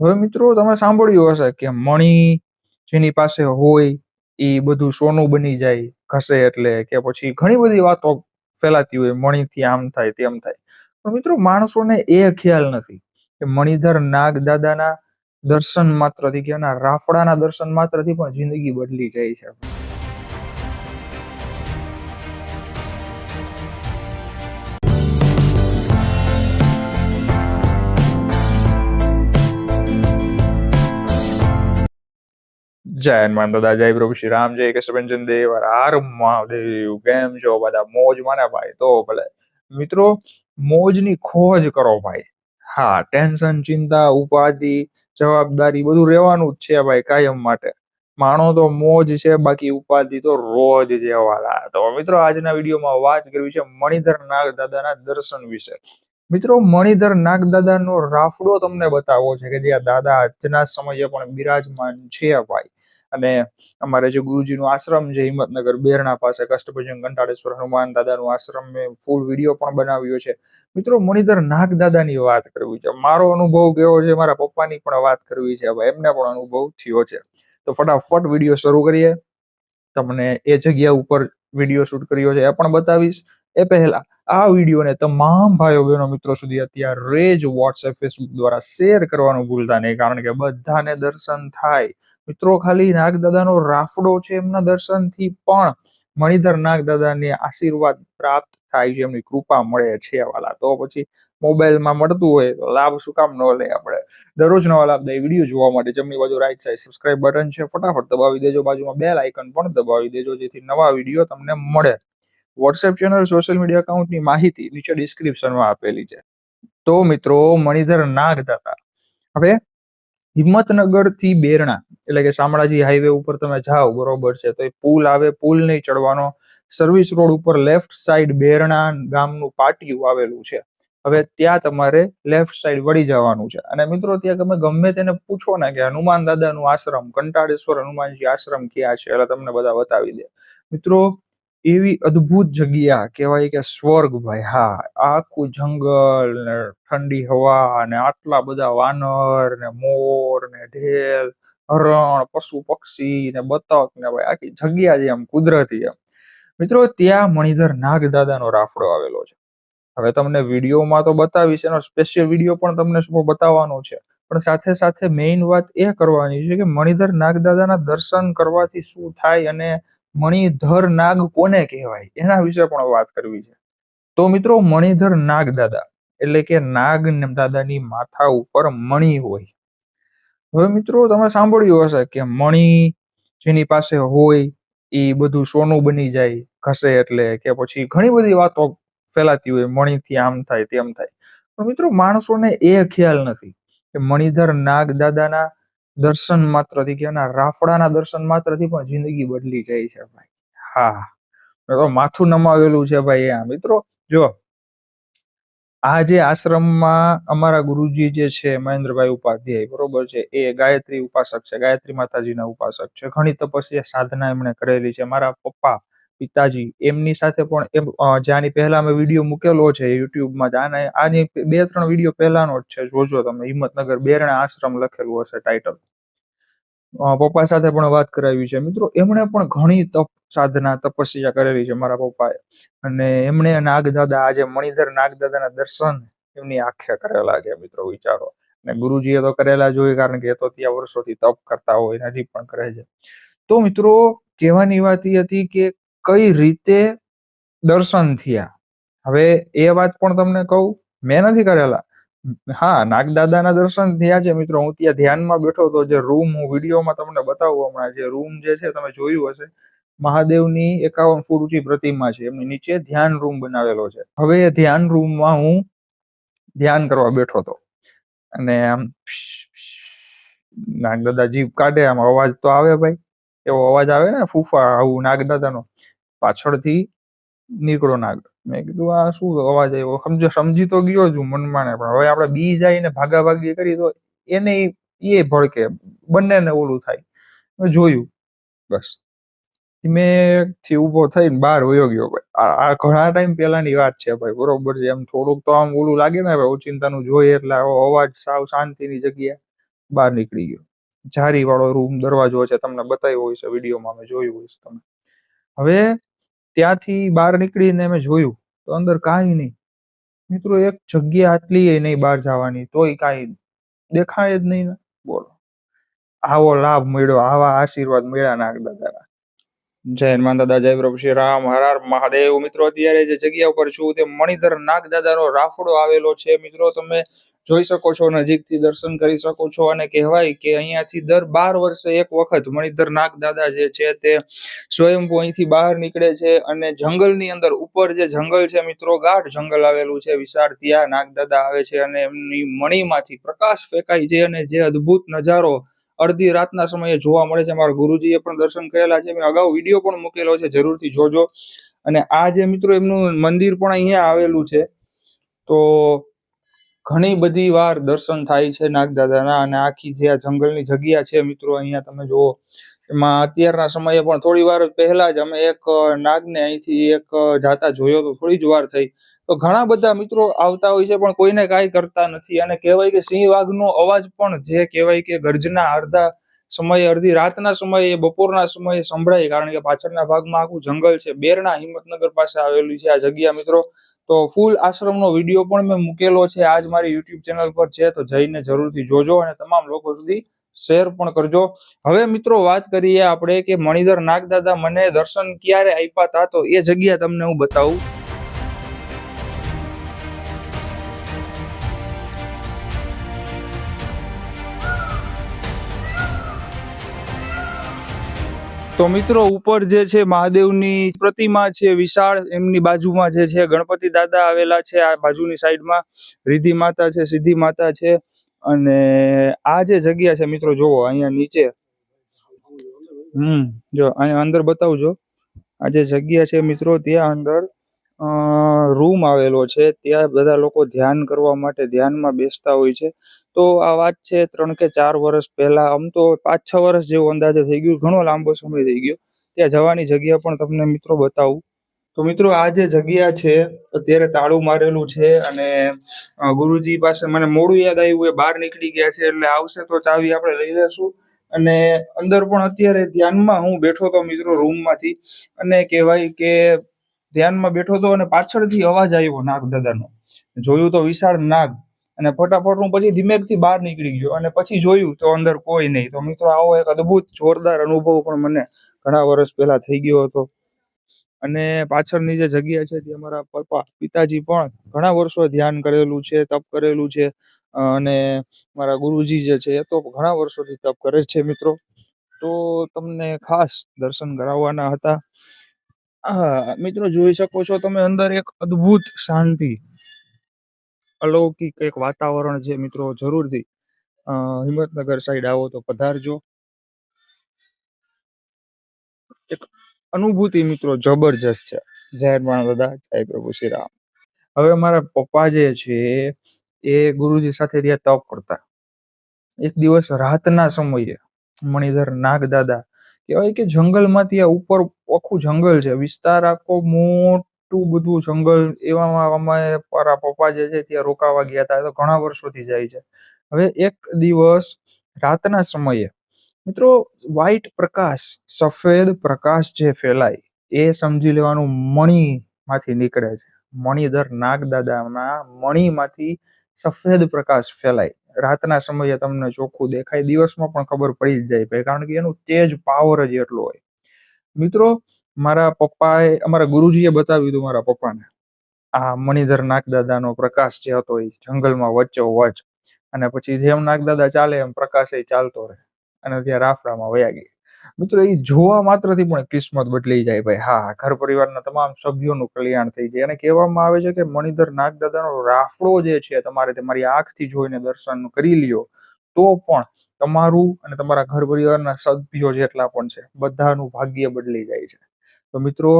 હવે મિત્રો તમે સાંભળ્યું હશે કે મણી જેની પાસે હોય એ બધું સોનું બની જાય ઘસે એટલે કે પછી ઘણી બધી વાતો ફેલાતી હોય મણીથી આમ થાય તેમ થાય. પણ મિત્રો માણસોને એ ખ્યાલ નથી કે મણિધર નાગ દાદાના દર્શન માત્રથી કે એના રાફડાના દર્શન માત્રથી પણ જિંદગી બદલી જાય છે. જય હનુમાન દાદા, જય પ્રભુ શ્રી રામ, જય કૃષ્ણ દેવ, હર મહાદેવ. કેમ છો બધા? મોજમાં ને ભાઈ? તો ભલે મિત્રો મોજની ખોજ કરો ભાઈ. હા, ટેન્શન, ચિંતા, ઉપાધિ, જવાબદારી બધું રહેવાનું જ છે ભાઈ કાયમ માટે. માણો તો મોજ છે, બાકી ઉપાધિ તો રોજ જેવાલા. તો મિત્રો આજના વિડીયોમાં વાત કરવી છે મણિધર નાગ દાદાના દર્શન વિશે. મિત્રો મણિધર નાગ દાદાનો રાફડો તમને બતાવવો છે કે જે આ દાદા આજના સમયે પણ બિરાજમાન છે ભાઈ. અને અમારે જે ગુરુજીનો આશ્રમ છે હિંમતનગર બેરણા પાસે કષ્ટભંજન કંટાળેશ્વર હનુમાન દાદાનું આશ્રમ મેં ફૂલ વિડીયો પણ બનાવ્યો છે. મિત્રો મણિધર નાગ દાદાની વાત કરવી છે, મારો અનુભવ કેવો છે, મારા પપ્પાની પણ વાત કરવી છે ભાઈ, એમને પણ અનુભવ થયો છે. તો ફટાફટ વિડીયો શરૂ કરીએ. તમને એ જગ્યા ઉપર વિડીયો શૂટ કર્યો છે એ પણ બતાવીશ. એ પહેલા આ વિડીયોને તમામ ભાઈઓ બહેનો મિત્રો સુધી અત્યારે જ વોટ્સએપ ફેસબુક દ્વારા શેર કરવાનું ભૂલતા નહીં, કારણ કે બધાને દર્શન થાય. મિત્રો ખાલી નાગદાદાનો રાફડો છે એમના દર્શનથી પણ મણિધર નાગદાદાને આશીર્વાદ પ્રાપ્ત થાય છે, એમની કૃપા મળે છે વાલા. તો પછી મોબાઈલમાં મળતું હોય તો લાભ શું કામ ન લે આપણે? દરરોજ નવા લાભદાયી વિડીયો જોવા માટે જમણી બાજુ રાઈટ સાઈડ સબસ્ક્રાઇબ બટન છે, ફટાફટ દબાવી દેજો. બાજુમાં બેલ આઇકન પણ દબાવી દેજો જેથી નવા વિડીયો તમને મળે. વોટ્સએપ ચેનલ, સોશિયલ મીડિયા એકાઉન્ટની માહિતી નીચે ડિસ્ક્રિપ્શનમાં આપેલી છે. તો મિત્રો મણિધર નાગ દાદા હવે હિંમતનગર થી બેરણા એટલે કે શામળાજી હાઈવે ઉપર તમે જાઓ બરોબર છે, તો એ પુલ આવે, પુલ નહીં ચડવાનો, સર્વિસ રોડ ઉપર લેફ્ટ સાઈડ બેરણા ગામનું પાટિયું આવેલું છે. હવે ત્યાં તમારે લેફ્ટ સાઈડ વળી જવાનું છે. અને મિત્રો ત્યાં તમે ગમે તેને પૂછો ને કે હનુમાન દાદાનું આશ્રમ, કંટાળેશ્વર હનુમાનજી આશ્રમ ક્યાં છે, એટલે તમને બધા બતાવી દે. મિત્રો એવી અદ્ભુત જગ્યા કહેવાય કે સ્વર્ગ ભાઈ. હા, આખું જંગલ ને ઠંડી હવા ને આટલા બધા વાનર ને મોર ને ઢેલ, હરણ, પશુ પક્ષી ને બતક ને ભાઈ આખી જગ્યા છે એમ કુદરતી એમ. મિત્રો ત્યાં મણિધર નાગ દાદાનો રાફડો આવેલો છે. હવે તમને વિડીયોમાં તો બતાવીશ, એનો સ્પેશિયલ વિડીયો પણ તમને શું બતાવવાનો છે, પણ સાથે સાથે મેઇન વાત એ કરવાની છે કે મણિધર નાગ દાદાના દર્શન કરવાથી શું થાય અને મણિધર નાગ કોને કહેવાય એના વિશે પણ વાત કરવી છે. તો મિત્રો મણિધર નાગ દાદા એટલે કે નાગ દાદાની માથા ઉપર મણી હોય. હવે મિત્રો તમે સાંભળ્યું હશે કે મણી જેની પાસે હોય એ બધું સોનું બની જાય ઘસે એટલે કે પછી ઘણી બધી વાતો ફેલાતી હોય મણીથી આમ થાય તેમ થાય. પણ મિત્રો માણસોને એ ખ્યાલ નથી કે મણિધર નાગ દાદાના દર્શન માત્રથી કે એના રાફડાના દર્શન માત્રથી પણ જિંદગી બદલી જાય છે ભાઈ. હા, તો માથું નમાવેલું છે ભાઈ. આ મિત્રો જો આ જે આશ્રમમાં અમારા ગુરુજી જે છે મહેન્દ્રભાઈ ઉપાધ્યાય બરોબર છે, એ ગાયત્રી ઉપાસક છે, ગાયત્રી માતાજીના ઉપાસક છે. ઘણી તપસ્યા સાધના એમણે કરેલી છે. મારા પપ્પા પિતાજી એમની સાથે પણ એમ જ્યાંની પહેલા મેં વિડીયો મૂકેલો છે યુટ્યુબમાં, આની 2-3 વિડીયો પહેલાનો જ છે, જોજો તમે. હિંમતનગર બેરણા આશ્રમ લખેલું હશે ટાઇટલ. પપ્પા સાથે પણ વાત કરાવી છે મિત્રો. એમણે પણ ઘણી તપ સાધના તપસ્યા કરેલી છે મારા પપ્પાએ. અને એમણે નાગદાદા આજે મણિધર નાગદાદાના દર્શન એમની આંખે કરેલા છે મિત્રો, વિચારો. અને ગુરુજીએ તો કરેલા જ હોય, કારણ કે એ તો ત્યાં વર્ષોથી તપ કરતા હોય, હજી પણ કરે છે. તો મિત્રો કહેવાની વાત એ હતી કે કઈ રીતે દર્શન થયા. હવે એ વાત પણ તમને કહું, મેં નથી કરેલા. હા, નાગદાદાના દર્શન થયા છે મિત્રો. હું ત્યાં ધ્યાનમાં બેઠો હતો. જે રૂમ હું વિડીયોમાં તમને બતાવું હમણાં, જે રૂમ જે છે તમે જોયું હશે, મહાદેવની 51 ફૂટ ઊંચી પ્રતિમા છે, એમની નીચે ધ્યાન રૂમ બનાવેલો છે. હવે એ ધ્યાન રૂમમાં હું ધ્યાન કરવા બેઠો હતો અને આમ નાગદાદા જીભ કાઢે, આમ અવાજ તો આવે ભાઈ, એવો અવાજ આવે ને ફૂફા, આવું નાગદાદાનો. પાછળથી નીકળો નાગ. મેં કીધું આ શું અવાજ આવ્યો? સમજી તો ગયો છું મનમાં ને, પણ હવે આપણે બી જાય ને ભાગાભાગી કરી તો એને એ ભડકે, બંનેને ઓલું થાય. જોયું બસ. ધીમેથી ઊભો થઈને બહાર વયો ગયો ભાઈ. આ ઘણા ટાઈમ પહેલાની વાત છે ભાઈ, બરોબર છે. એમ થોડુંક તો આમ ઓલું લાગે ને ભાઈ, ઓચિંતાનું જોઈએ એટલે આવો અવાજ, સાવ શાંતિની જગ્યા. બહાર નીકળી ગયો. જારી વાળો રૂમ દરવાજો છે, તમને બતાવ્યો હોય છે વિડીયોમાં, મેં જોયું હોય છે તમે. હવે ત્યાંથી બહાર નીકળીને મેં જોયું તો અંદર કાંઈ નહીં મિત્રો, એક જગ્યા આટલી નહીં બહાર જવાની, તોય કાંઈ દેખાય જ નહીં ને. બોલો, આવો લાભ મળ્યો, આવા આશીર્વાદ મળ્યા નાગદાદાના. જય હનુમાન દાદા, જય પ્રભુ શ્રી રામ, હર હર મહાદેવ. મિત્રો અત્યારે જે જગ્યા ઉપર છું તે મણિધર નાગદાદાનો રાફડો આવેલો છે. મિત્રો તમે જોઈ શકો છો, નજીકથી દર્શન કરી શકો છો. અને કહેવાય કે અહીંયાથી દર 12 વર્ષે એક વખત મણિધર નાગદાદા જે છે તે સ્વયંભૂ અહીંથી બહાર નીકળે છે અને જંગલની અંદર ઉપર જે જંગલ છે મિત્રો, ગાઢ જંગલ આવેલું છે વિશાળ, ત્યાં નાગદાદા આવે છે અને એમની મણીમાંથી પ્રકાશ ફેંકાય છે અને જે અદ્ભુત નજારો અડધી રાતના સમયે જોવા મળે છે. મારા ગુરુજીએ પણ દર્શન કરેલા છે, મેં અગાઉ વિડીયો પણ મૂકેલો છે, જરૂરથી જોજો. અને આ જે મિત્રો એમનું મંદિર પણ અહીંયા આવેલું છે, તો ઘણી બધી વાર દર્શન થાય છે નાગદાદાના. અને આખી જે આ જંગલની જગ્યા છે મિત્રો, અહીંયા તમે જુઓ, એમાં અત્યારના સમયે પણ થોડી વાર પહેલા જ અમે એક નાગને અહીંથી એક જાતા જોયો તો, થોડી જ વાર થઈ. તો ઘણા બધા મિત્રો આવતા હોય છે પણ કોઈને કાંઈ કરતા નથી. અને કહેવાય કે સિંહ વાઘનો અવાજ પણ જે કહેવાય કે ગર્જના અડધા સમયે, અડધી રાતના સમયે, બપોરના સમયે સંભળાય, કારણ કે પાછળના ભાગમાં આખું જંગલ છે. બેરણા હિંમતનગર પાસે આવેલું છે આ જગ્યા મિત્રો. તો ફૂલ આશ્રમનો વિડીયો પણ મેં મૂકેલો છે, આજ મારી યુટ્યુબ ચેનલ પર છે, તો જઈને જરૂરથી જોજો અને તમામ લોકો સુધી શેર પણ કરજો. હવે મિત્રો વાત કરીએ આપણે કે મણિધર નાગદાદા મને દર્શન ક્યારે આપ્યા હતા, તો એ જગ્યા તમને હું બતાવું. તો મિત્રો ઉપર જે છે મહાદેવની પ્રતિમા છે વિશાળ, એમની બાજુમાં જે છે ગણપતિ દાદા આવેલા છે, આ બાજુની સાઈડમાં રિદ્ધિ માતા છે, સિદ્ધિ માતા છે. અને આ જે જગ્યા છે મિત્રો, જોવો અહીંયા નીચે, જો અહીંયા અંદર બતાવજો. આ જે જગ્યા છે મિત્રો, ત્યાં અંદર રૂમ આવેલો છે, ત્યાં બધા લોકો ધ્યાન કરવા માટે ધ્યાનમાં બેસતા હોય છે. તો આ વાત છે 3 કે 4 વર્ષ પહેલા, આમ તો 5-6 વર્ષ જેવું અંદાજે થઈ ગયું, ઘણો લાંબો સમય થઈ ગયો. ત્યાં જવાની જગ્યા પણ તમને મિત્રો બતાવું. તો મિત્રો આ જે જગ્યા છે અત્યારે તાળું મારેલું છે અને ગુરુજી પાસે મને મોડું યાદ આવ્યું, એ બહાર નીકળી ગયા છે, એટલે આવશે તો ચાવી આપણે લઈ લેશું. અને અંદર પણ અત્યારે ધ્યાનમાં હું બેઠો તો મિત્રો રૂમમાંથી, અને કહેવાય કે ધ્યાનમાં બેઠો તો અને પાછળથી અવાજ આવ્યો નાગદાદાનો. જોયું તો વિશાળ નાગ, અને ફટાફટ હું પછી ધીમેકથી બહાર નીકળી ગયો અને પછી જોયું તો અંદર કોઈ નહીં. તો મિત્રો આવો એક અદ્ભુત જોરદાર અનુભવ પણ મને ઘણા વર્ષ પહેલા થઈ ગયો હતો. અને પાછળની જે જગ્યા છે ત્યાં મારા પિતાજી પણ ઘણા વર્ષો ધ્યાન કરેલું છે, તપ કરેલું છે. અને મારા ગુરુજી જે છે એ તો ઘણા વર્ષોથી તપ કરે છે મિત્રો. તો તમને ખાસ દર્શન કરાવવાના હતા. હા મિત્રો, જોઈ શકો છો તમે અંદર એક અદ્ભુત શાંતિ, અલૌકિક એક વાતાવરણ છે મિત્રો. જરૂરથી હિંમતનગર સાઈડ આવો તો પધારજો. એક અનુભૂતિ મિત્રો જબરજસ્ત છે. જય હનુમાન દાદા, જય પ્રભુ શ્રી રામ. હવે મારા પપ્પા જે છે એ ગુરુજી સાથે ત્યાં તપ કરતા. એક દિવસ રાતના સમયે મણિધર નાગદાદા, કહેવાય કે જંગલમાંથી આ ઉપર આખું જંગલ છે, વિસ્તાર આખો મોટું બધું જંગલ, એવામાં અમે મારા પપ્પા જે છે ત્યાં રોકાવા ગયા હતા. તો ઘણા વર્ષોથી જાય છે. હવે એક દિવસ રાતના સમયે મિત્રો વ્હાઈટ પ્રકાશ, સફેદ પ્રકાશ જે ફેલાય, એ સમજી લેવાનું મણીમાંથી નીકળે છે. મણિધર નાગદાદાના મણીમાંથી સફેદ પ્રકાશ ફેલાય. રાતના સમયે તમને ચોખ્ખું દેખાય, દિવસમાં પણ ખબર પડી જ જાય ભાઈ, કારણ કે એનું તેજ પાવર જ એટલો હોય. મિત્રો મારા પપ્પાએ, અમારા ગુરુજીએ બતાવ્યું હતું મારા પપ્પાને આ મણિધર નાગદાદાનો પ્રકાશ જે હતો એ જંગલમાં વચ્ચોવચ. અને પછી જેમ નાગદાદા ચાલે એમ પ્રકાશ એ ચાલતો રહે અને ત્યાં રાફડામાં વયા ગઈ. મિત્રો એ જોવા માત્રથી પણ કિસ્મત બદલાઈ જાય ભાઈ. હા, ઘર પરિવારના તમામ સભ્યોનું કલ્યાણ થઈ જાય. અને કહેવામાં આવે છે કે મણિધર નાગદાદાનો રાફડો જે છે, તમારે તમારી આંખથી જોઈને દર્શન કરી લ્યો તો પણ તમારું અને તમારા ઘર પરિવારના સભ્યો જેટલા પણ છે બધાનું ભાગ્ય બદલાઈ જાય છે. તો મિત્રો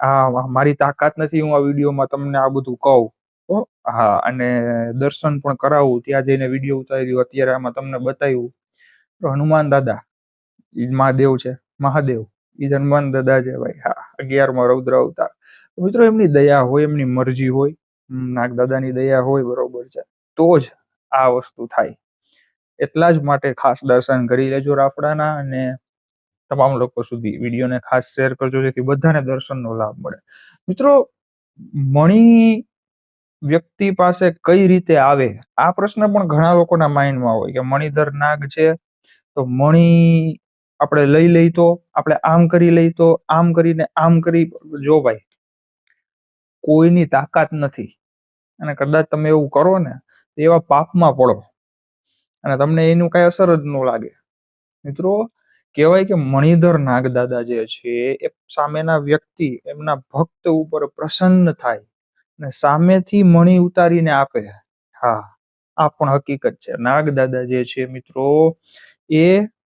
આ મારી તાકાત નથી હું આ વિડીયોમાં તમને આ બધું કહું. હા, અને દર્શન પણ કરાવું, ત્યાં જઈને વિડીયો ઉતાર્યો, અત્યારે આમાં તમને બતાવ્યું. તો હનુમાન દાદા ઈ મહાદેવ છે, મહાદેવ ઈ હનુમાન દાદા છે ભાઈ. હા, 11મો રૌદ્ર અવતાર. મિત્રો એમની દયા હોય, એમની મરજી હોય, નાગદાદાની દયા હોય, બરોબર છે, તો જ આ વસ્તુ થાય. એટલા જ માટે ખાસ દર્શન કરી લેજો રાફડાના, અને તમામ લોકો સુધી વિડીયોને ખાસ શેર કરજો, જેથી બધાને દર્શનનો લાભ મળે. મિત્રો, મણી વ્યક્તિ પાસે કઈ રીતે આવે, આ પ્રશ્ન પણ ઘણા લોકોના માઇન્ડમાં હોય કે મણિધર નાગ છે તો મણી આપણે લઈ લઈ તો, આપણે આમ કરી લઈ તો, આમ કરીને આમ કરી. જો ભાઈ, કોઈની તાકાત નથી, અને કદાચ તમે એવું કરો ને તો એવા પાપમાં પડો અને તમને એનું કઈ અસર જ ન લાગે. મિત્રો, કહેવાય કે મણિધર નાગદાદા જે છે એ સામેના વ્યક્તિ, એમના ભક્ત ઉપર પ્રસન્ન થાય અને સામેથી મણી ઉતારીને આપે. હા, આ પણ હકીકત છે. નાગદાદા જે છે મિત્રો, એ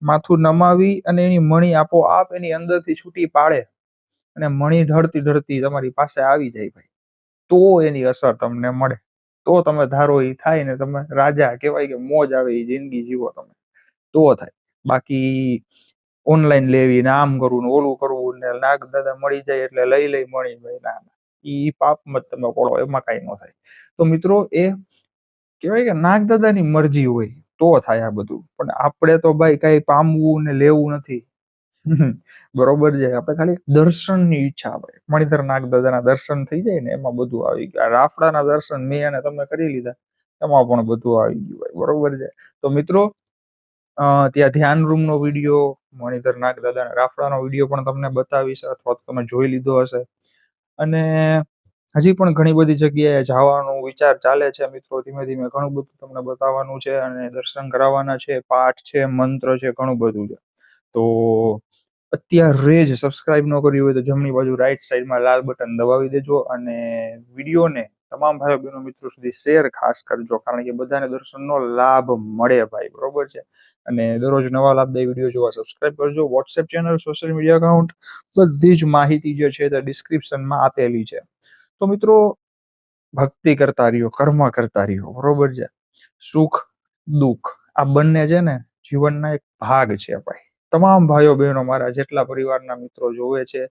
માથું નમાવી અને એની મણી આપોઆપ એની અંદરથી છૂટી પાડે અને મણી ઢળતી ઢળતી તમારી પાસે આવી જાય ભાઈ. તો એની અસર તમને મળે, તો તમે ધારો એ થાય ને તમે રાજા કહેવાય, કે મોજ આવે એ જિંદગી જીવો તમે, તો થાય. બાકી ઓનલાઈન લેવી ને આમ કરવું ને ઓલું કરવું ને નાગ દાદા મળી જાય એટલે લઈ લઈ મળી ભાઈ, ના ઈ પાપમાં જ તમે પડો, એમાં કઈ ન થાય. તો મિત્રો, એ કહેવાય કે નાગ દાદાની મરજી હોય તો થાય આ બધું, પણ આપણે તો ભાઈ કઈ પામવું ને લેવું નથી. બરોબર છે. આપણે ખાલી દર્શનની ઈચ્છા હોય, મણિધર નાગ દાદાના દર્શન થઈ જાય ને એમાં બધું આવી ગયું. રાફડાના દર્શન મેં અને તમે કરી લીધા, એમાં પણ બધું આવી ગયું ભાઈ. બરોબર છે. તો મિત્રો, ત્યાં ધ્યાન રૂમનો વિડીયો, મણિધર નાગ દાદાના રાફડાનો વિડીયો પણ તમને બતાવીશ, અથવા તો તમે જોઈ લીધો હશે. અને હજી પણ ઘણી બધી જગ્યાએ જવાનો વિચાર ચાલે છે મિત્રો. ધીમે ધીમે ઘણું બધું તમને બતાવવાનું છે અને દર્શન કરાવવાના છે, પાઠ છે, મંત્ર છે, ઘણું બધું છે. તો અત્યારે જ સબસ્ક્રાઇબ ન કર્યું હોય તો જમણી બાજુ રાઈટ સાઈડમાં લાલ બટન દબાવી દેજો, અને વિડીયોને તમામ ભાઈઓ બહેનો મિત્રો સુધી શેર ખાસ કરજો, કારણ કે બધાને દર્શનનો લાભ મળે ભાઈ. બરોબર છે. અને દરરોજ નવા લાભદાયી વિડીયો જોવા સબસ્ક્રાઇબ કરજો. WhatsApp channel, social media account, બધી જ માહિતી જે છે તે ડિસ્ક્રિપ્શનમાં આપેલી છે. તો મિત્રો, ભક્તિ કરતા રહ્યો, કર્મ કરતા રહ્યો. બરોબર છે. સુખ દુઃખ આ બંને છે ને જીવનના એક ભાગ છે ભાઈ. તમામ ભાઈઓ બહેનો, મારા જેટલા પરિવારના મિત્રો જોવે છે,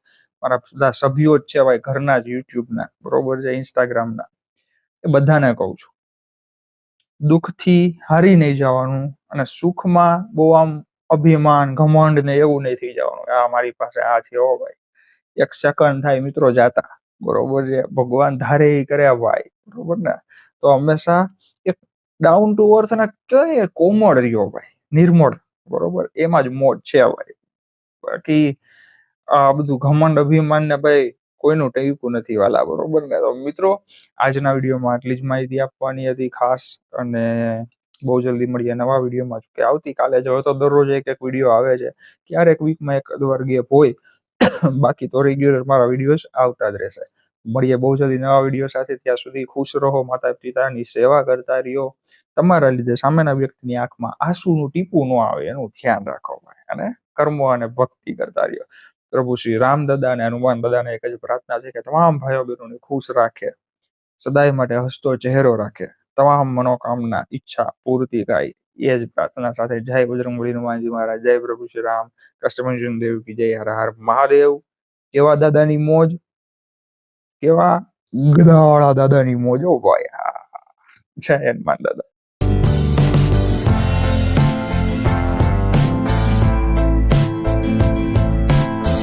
મારા બધા સભ્યો જ છે ભાઈ, ઘરના જ, યુટ્યુબના, બરોબર છે, ઇન્સ્ટાગ્રામના, એ બધાને કહું છું, દુઃખથી હારી નહીં જવાનું, અને સુખમાં બહુ આમ અભિમાન, ઘમંડ ને એવું નહીં થઈ જવાનું. આ મારી પાસે આ છે, ઓ ભાઈ, એક સેકન્ડ થાય મિત્રો જાતા. બરોબર છે. ભગવાન ધારે એ કરે ભાઈ. બરોબર ને. તો હંમેશા એક ડાઉન ટુ અર્થ અને કઈ કોમળ રહ્યો ભાઈ, નિર્મળ. બરોબર, એમાં જ મોજ છે ભાઈ. બાકી આ બધું ઘમંડ અભિમાન ને ભાઈ કોઈનું ટેકવું નથી વાલા. બરોબર ને. તો મિત્રો, આજના વિડીયોમાં આટલી જ માહિતી આપવાની હતી ખાસ, અને બહુ જલ્દી મળીએ નવા વિડીયોમાં. કે આવતીકાલે જો તો દરરોજ એક એક વિડીયો આવે છે, ક્યારેક વીકમાં એક વાર ગેપ હોય, બાકી તો રેગ્યુલર મારા વિડીયોઝ આવતા જ રહેશે. મળીએ બહુ જલ્દી નવા વિડીયો સાથે. ત્યાં સુધી ખુશ રહો, માતા પિતાની સેવા કરતા રહ્યો. તમારા લીધે સામેના વ્યક્તિની આંખમાં આંસુનું ટીપું ન આવે એનું ધ્યાન રાખો ભાઈ, અને કર્મો અને ભક્તિ કરતા રહ્યો. પ્રભુ શ્રી રામ દાદા અને હનુમાન દાદાને એક જ પ્રાર્થના છે કે તમામ ભાઈઓ બહેનોને ખુશ રાખે, સદાય માટે હસતો ચહેરો રાખે, તમામ મનોકામના ઈચ્છા પૂર્તિ થાય. એ જ પ્રાર્થના સાથે જય બજરંગબલી હનુમાનજી મહારાજ, જય પ્રભુ શ્રી રામ, કષ્ટભંજન દેવ કી જય, હર હર મહાદેવ. કેવા દાદાની મોજ, કેવા ગધાવાળા દાદાની મોજ. ઓ ભાઈ, જય હનુમાન દાદા.